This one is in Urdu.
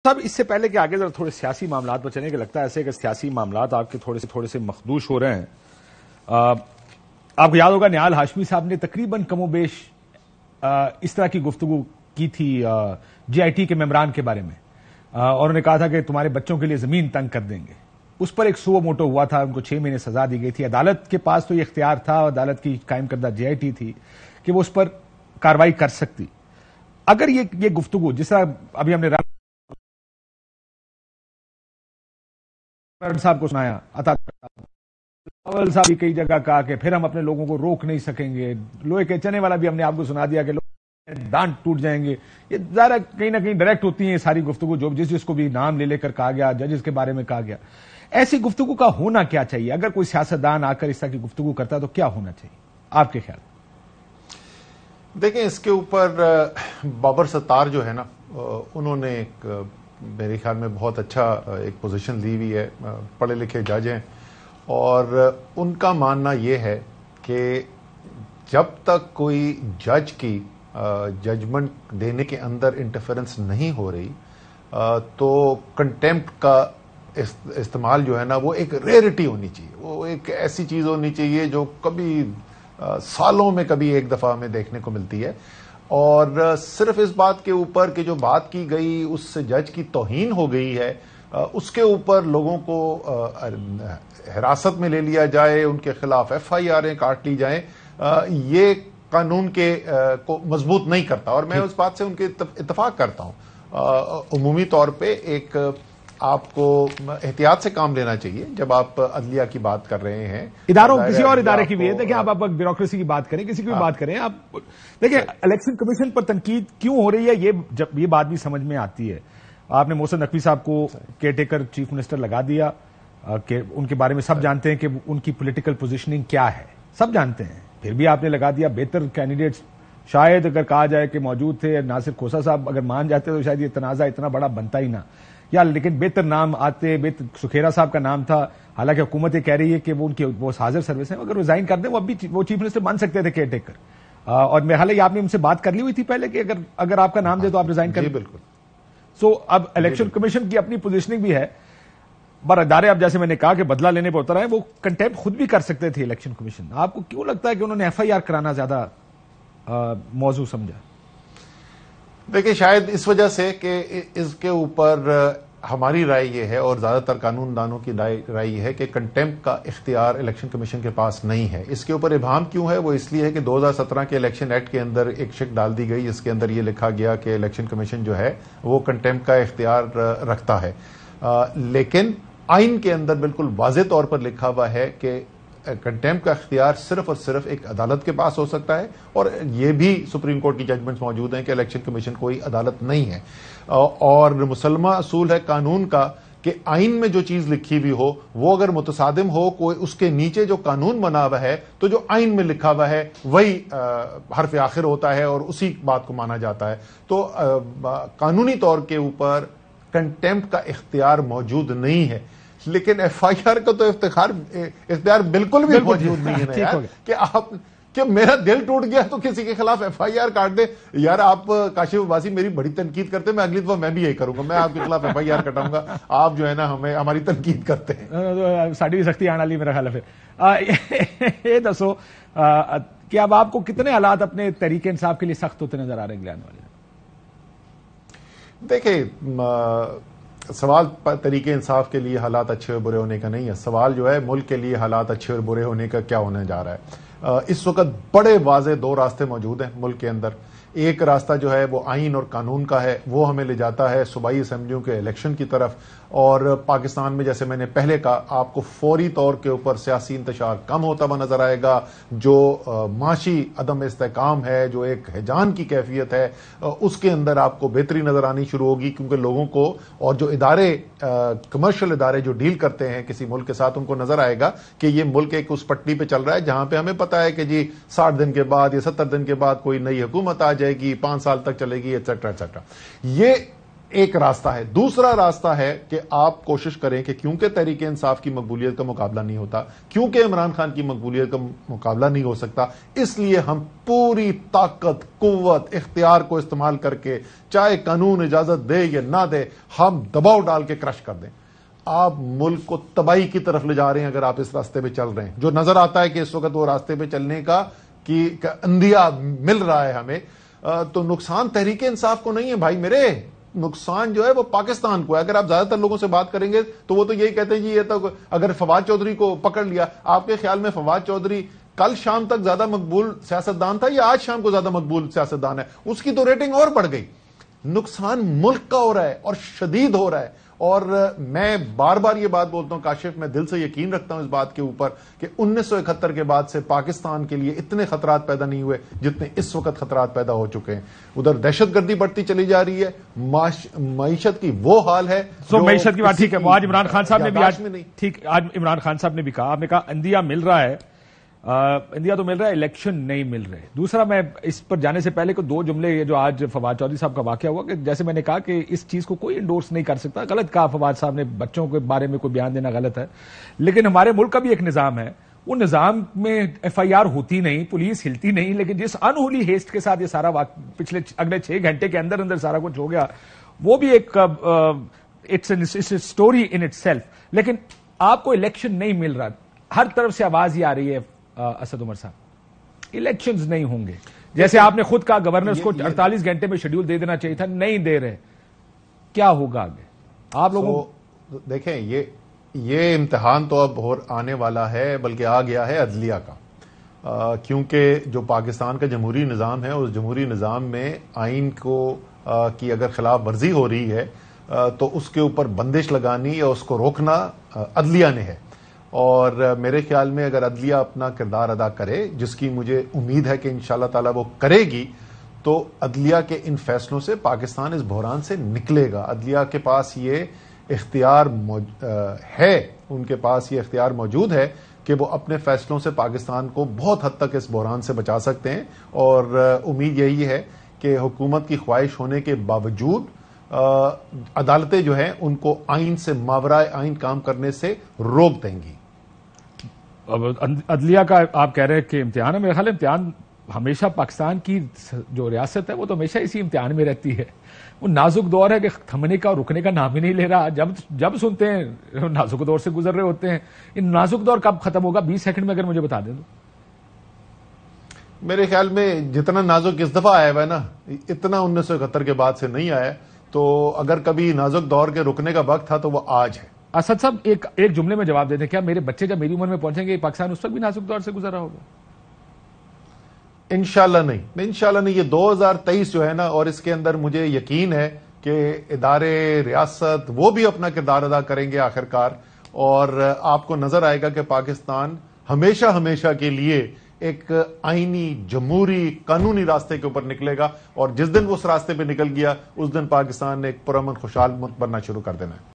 صاحب اس سے پہلے کہ آگے ذرا تھوڑے سیاسی معاملات پر چلیں کہ لگتا ہے ایسے کہ سیاسی معاملات آپ کے تھوڑے سے مخدوش ہو رہے ہیں. آپ کو یاد ہوگا نیال ہاشمی صاحب نے تقریباً کم و بیش اس طرح کی گفتگو کی تھی جے آئی ٹی کے ممبران کے بارے میں, اور انہوں نے کہا تھا کہ تمہارے بچوں کے لیے زمین تنگ کر دیں گے. اس پر ایک سو موٹو ہوا تھا, ان کو 6 مہینے سزا دی گئی تھی. عدالت کے پاس تو یہ اختیار تھا, عدالت کی قائم کردہ جے آئی ٹی تھی کہ وہ اس پر کارروائی کر سکتی. اگر یہ گفتگو جس طرح ابھی ہم نے صاحب کو سنایا, صاحب کئی جگہ کہا کہ پھر ہم اپنے لوگوں کو روک نہیں سکیں گے, لوہے کے چنے والا بھی ہم نے آپ کو سنا دیا کہ لوگ دانت ٹوٹ جائیں گے. یہ ظاہر کہیں نہ کہیں ڈائریکٹ ہوتی ہیں یہ ساری گفتگو, جو جس کو بھی نام لے کر کہا گیا, ججز کے بارے میں کہا گیا. ایسی گفتگو کا ہونا کیا چاہیے؟ اگر کوئی سیاستدان آ کر اس طرح کی گفتگو کرتا ہے تو کیا ہونا چاہیے آپ کے خیال؟ دیکھیں, اس کے اوپر بابر ستار جو ہے نا, انہوں نے ایک میرے خیال میں بہت اچھا ایک پوزیشن لی ہوئی ہے. پڑھے لکھے جج ہیں اور ان کا ماننا یہ ہے کہ جب تک کوئی جج کی ججمنٹ دینے کے اندر انٹرفیرنس نہیں ہو رہی تو کنٹیمپٹ کا استعمال جو ہے نا وہ ایک ریئرٹی ہونی چاہیے. وہ ایک ایسی چیز ہونی چاہیے جو کبھی سالوں میں کبھی ایک دفعہ ہمیں دیکھنے کو ملتی ہے. اور صرف اس بات کے اوپر کہ جو بات کی گئی اس سے جج کی توہین ہو گئی ہے, اس کے اوپر لوگوں کو حراست میں لے لیا جائے, ان کے خلاف ایف آئی آریں کاٹ لی جائیں, یہ قانون کے کو مضبوط نہیں کرتا. اور میں اس بات سے ان کے اتفاق کرتا ہوں. عمومی طور پہ ایک آپ کو احتیاط سے کام لینا چاہیے جب آپ عدلیہ کی بات کر رہے ہیں. اداروں کسی اور ادارے کی بھی ہے, دیکھیں آپ بیوروکریسی کی بات کریں, کسی کی بھی بات کریں آپ, دیکھیں الیکشن کمیشن پر تنقید کیوں ہو رہی ہے یہ بات بھی سمجھ میں آتی ہے. آپ نے محسن نقوی صاحب کو کیئر ٹیکر چیف منسٹر لگا دیا کہ ان کے بارے میں سب جانتے ہیں کہ ان کی پولیٹیکل پوزیشننگ کیا ہے, سب جانتے ہیں, پھر بھی آپ نے لگا دیا. بہتر کینڈیڈیٹس شاید اگر کہا جائے کہ موجود تھے, ناصر کھوسا صاحب اگر مان جاتے تو شاید یہ تنازع اتنا بڑا بنتا ہی نہ, یا لیکن بہتر نام آتے. سکھیرا صاحب کا نام تھا, حالانکہ حکومت یہ کہہ رہی ہے کہ وہ حاضر سروس ہیں, اگر ریزائن کر دیں وہ اب بھی وہ چیف منسٹر بن سکتے تھے کیئر ٹیکر. اور میرے حال آپ نے ان سے بات کر لی ہوئی تھی پہلے کہ اگر آپ کا نام دے تو آپ ریزائن کریں. بالکل. سو اب الیکشن کمیشن کی اپنی پوزیشننگ بھی ہے, پر ادارے اب جیسے میں نے کہا کہ بدلہ لینے پر اتر آئے, وہ کنٹیمپٹ خود بھی کر سکتے تھے الیکشن کمیشن. آپ کو کیوں لگتا ہے کہ انہوں نے ایف آئی آر کرانا زیادہ موضوع سمجھا؟ دیکھیں, شاید اس وجہ سے کہ اس کے اوپر ہماری رائے یہ ہے اور زیادہ تر قانون دانوں کی رائے یہ ہے کہ کنٹیمپٹ کا اختیار الیکشن کمیشن کے پاس نہیں ہے. اس کے اوپر ابہام کیوں ہے؟ وہ اس لیے ہے کہ 2017 کے الیکشن ایکٹ کے اندر ایک شک ڈال دی گئی جس کے اندر یہ لکھا گیا کہ الیکشن کمیشن جو ہے وہ کنٹیمپٹ کا اختیار رکھتا ہے, لیکن آئین کے اندر بالکل واضح طور پر لکھا ہوا ہے کہ کنٹیمپٹ کا اختیار صرف اور صرف ایک عدالت کے پاس ہو سکتا ہے. اور یہ بھی سپریم کورٹ کی ججمنٹس موجود ہیں کہ الیکشن کمیشن کوئی عدالت نہیں ہے. اور مسلمہ اصول ہے قانون کا کہ آئین میں جو چیز لکھی ہوئی ہو وہ اگر متصادم ہو, کوئی اس کے نیچے جو قانون بنا ہوا ہے تو جو آئین میں لکھا ہوا ہے وہی حرف آخر ہوتا ہے اور اسی بات کو مانا جاتا ہے. تو قانونی طور کے اوپر کنٹیمپٹ کا اختیار موجود نہیں ہے, لیکن ایف آئی آر کا تو اختیار بالکل بھی موجود نہیں ہے یار, کہ میرا دل ٹوٹ گیا تو کسی کے خلاف ایف آئی آر کاٹ دے. یار آپ کاشف عباسی میری بڑی تنقید کرتے ہیں, میں اگلی دفعہ میں بھی یہی کروں گا, میں آپ کے خلاف ایف آئی آر کٹاؤں گا. آپ جو ہے نا ہماری تنقید کرتے ہیں. ساڑی بھی سختی آنے والی میرا خیال ہے. یہ دسو کہ اب آپ کو کتنے حالات اپنے تحریک انصاف کے لیے سخت ہوتے نظر آ رہے ہیں آنے والے؟ دیکھیں, سوال تحریک انصاف کے لیے حالات اچھے اور برے ہونے کا نہیں ہے. سوال جو ہے ملک کے لیے حالات اچھے اور برے ہونے کا کیا ہونے جا رہا ہے. اس وقت بڑے واضح 2 راستے موجود ہیں ملک کے اندر. ایک راستہ جو ہے وہ آئین اور قانون کا ہے, وہ ہمیں لے جاتا ہے صوبائی اسمبلیوں کے الیکشن کی طرف. اور پاکستان میں جیسے میں نے پہلے کہا آپ کو فوری طور کے اوپر سیاسی انتشار کم ہوتا ہوا نظر آئے گا. جو معاشی عدم استحکام ہے, جو ایک ہیجان کی کیفیت ہے, اس کے اندر آپ کو بہتری نظر آنی شروع ہوگی, کیونکہ لوگوں کو اور جو ادارے کمرشل ادارے جو ڈیل کرتے ہیں کسی ملک کے ساتھ, ان کو نظر آئے گا کہ یہ ملک ایک اس پٹی پہ چل رہا ہے جہاں پہ ہمیں پتا ہے کہ جی 60 دن کے بعد یا 70 دن کے بعد کوئی نئی حکومت آ جائے گی, 5 سال تک چلے گی, ایٹسٹرا ایٹسٹرا. یہ ایک راستہ ہے. دوسرا راستہ ہے کہ آپ کوشش کریں کہ کیونکہ تحریک انصاف کی مقبولیت کا مقابلہ نہیں ہوتا, کیونکہ عمران خان کی مقبولیت کا مقابلہ نہیں ہو سکتا, اس لیے ہم پوری طاقت, قوت, اختیار کو استعمال کر کے, چاہے قانون اجازت دے یا نہ دے, ہم دباؤ ڈال کے کرش کر دیں. آپ ملک کو تباہی کی طرف لے جا رہے ہیں اگر آپ اس راستے پہ چل رہے ہیں. جو نظر آتا ہے کہ اس وقت وہ راستے پہ چلنے کا کہ اندھیا مل رہا ہے ہمیں, تو نقصان تحریک انصاف کو نہیں ہے بھائی میرے, نقصان جو ہے وہ پاکستان کو ہے. اگر آپ زیادہ تر لوگوں سے بات کریں گے تو وہ تو یہی کہتے ہیں جی یہ تو اگر فواد چودھری کو پکڑ لیا, آپ کے خیال میں فواد چودھری کل شام تک زیادہ مقبول سیاستدان تھا یا آج شام کو زیادہ مقبول سیاستدان ہے؟ اس کی تو ریٹنگ اور بڑھ گئی. نقصان ملک کا ہو رہا ہے اور شدید ہو رہا ہے. اور میں بار بار یہ بات بولتا ہوں کاشف, میں دل سے یقین رکھتا ہوں اس بات کے اوپر کہ 1971 کے بعد سے پاکستان کے لیے اتنے خطرات پیدا نہیں ہوئے جتنے اس وقت خطرات پیدا ہو چکے ہیں. ادھر دہشت گردی بڑھتی چلی جا رہی ہے, معیشت کی وہ حال ہے. معیشت کی بات ٹھیک ہے, وہ آج عمران خان صاحب نے بھی آج عمران خان صاحب نے بھی کہا, آپ نے کہا اندھیا مل رہا ہے, اندھیا تو مل رہا ہے, الیکشن نہیں مل رہے. دوسرا, میں اس پر جانے سے پہلے کو 2 جملے یہ جو آج فواد چودھری صاحب کا واقعہ ہوا, کہ جیسے میں نے کہا کہ اس چیز کو کوئی انڈورس نہیں کر سکتا, غلط کہا فواد صاحب نے, بچوں کے بارے میں کوئی بیان دینا غلط ہے, لیکن ہمارے ملک کا بھی ایک نظام ہے, وہ نظام میں ایف آئی آر ہوتی نہیں, پولیس ہلتی نہیں, لیکن جس انہولی ہیسٹ کے ساتھ یہ سارا پچھلے اگلے 6 گھنٹے کے اندر اندر سارا کچھ ہو گیا, وہ بھی ایک it's story in itself. لیکن آپ کو الیکشن نہیں مل رہا, ہر طرف سے آواز یہ آ رہی ہے اسد عمر صاحب, الیکشنز نہیں ہوں گے, جیسے آپ نے خود کہا گورنرز کو 48 گھنٹے میں شیڈیول دے دینا چاہیے تھا, نہیں دے رہے, کیا ہوگا آگے آپ لوگوں؟ دیکھیں یہ امتحان تو اب آنے والا ہے, بلکہ آ گیا ہے عدلیہ کا, کیونکہ جو پاکستان کا جمہوری نظام ہے اس جمہوری نظام میں آئین کی اگر خلاف ورزی ہو رہی ہے تو اس کے اوپر بندش لگانی یا اس کو روکنا عدلیہ نے ہے. اور میرے خیال میں اگر عدلیہ اپنا کردار ادا کرے, جس کی مجھے امید ہے کہ انشاءاللہ تعالی وہ کرے گی, تو عدلیہ کے ان فیصلوں سے پاکستان اس بحران سے نکلے گا. عدلیہ کے پاس یہ اختیار ہے, ان کے پاس یہ اختیار موجود ہے کہ وہ اپنے فیصلوں سے پاکستان کو بہت حد تک اس بحران سے بچا سکتے ہیں. اور امید یہی ہے کہ حکومت کی خواہش ہونے کے باوجود عدالتیں جو ہیں ان کو آئین سے ماورائے آئین کام کرنے سے روک دیں گی. عدلیہ کا آپ کہہ رہے ہیں کہ امتحان ہے, میرا خیال امتحان ہمیشہ پاکستان کی جو ریاست ہے وہ تو ہمیشہ اسی امتحان میں رہتی ہے. وہ نازک دور ہے کہ تھمنے کا اور رکنے کا نام ہی نہیں لے رہا. جب سنتے ہیں نازک دور سے گزر رہے ہوتے ہیں. ان نازک دور کب ختم ہوگا 20 سیکنڈ میں اگر مجھے بتا دیں تو. میرے خیال میں جتنا نازک اس دفعہ آیا ہوا ہے نا, اتنا 1971 کے بعد سے نہیں آیا. تو اگر کبھی نازک دور کے رکنے کا وقت تھا تو وہ آج ہے. اسد صاحب ایک جملے میں جواب دے دیں, کیا میرے بچے جب میری عمر میں پہنچیں گے پاکستان اس وقت بھی نازک دور سے گزر رہا ہوگا؟ انشاءاللہ نہیں, انشاءاللہ نہیں. یہ 2023 جو ہے نا, اور اس کے اندر مجھے یقین ہے کہ ادارے ریاست وہ بھی اپنا کردار ادا کریں گے آخرکار, اور آپ کو نظر آئے گا کہ پاکستان ہمیشہ کے لیے ایک آئینی جمہوری قانونی راستے کے اوپر نکلے گا. اور جس دن وہ اس راستے پہ نکل گیا اس دن پاکستان نے ایک پرامن خوشحال ملک بننا شروع کر دینا ہے.